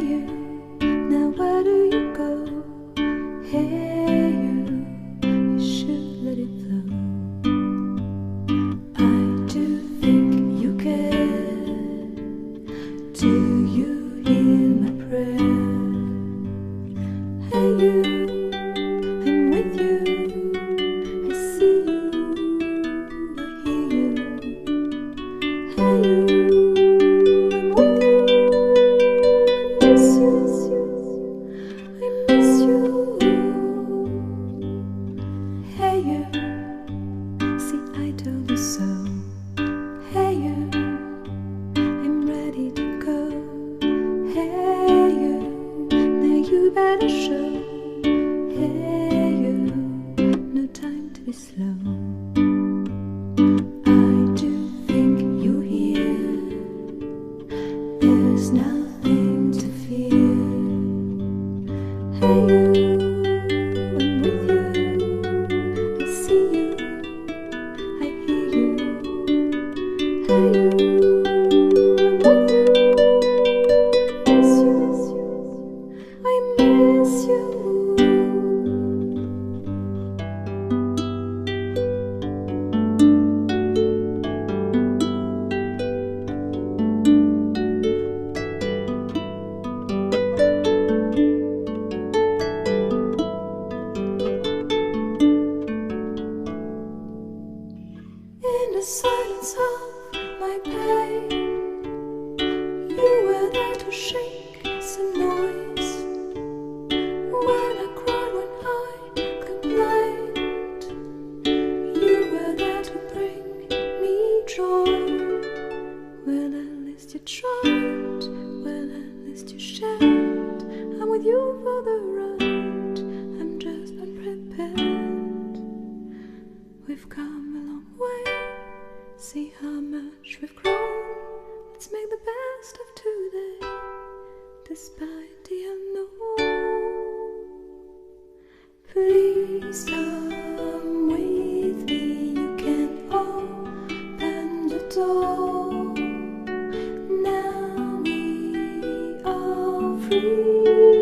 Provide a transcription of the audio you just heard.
you, now where do you go? Hey you should let it flow. I do think you care. Do you hear my prayer? Hey you, I'm with you. I see you, I hear you. Hey you, I'm with you. I miss you, I miss you. Hey you, see I told you so. Hey you, I'm ready to go. Hey you, now you better show. Hey you, no time to be slow. I do think you hear. There's nothing to fear. Hey you, I'm with you. I see you, I hear you. Hey you, I'm with you. Miss you, I miss you. In the silence of my pain, you were there to shake some noise. When I cried, when I complained, you were there to bring me joy. Well, at least you tried, well, at least you shared. I'm with you for the ride, I'm just unprepared. We've come a long way, see how much we've grown. Let's make the best of today, despite the unknown. Please come with me, you can open the door. Now we are free.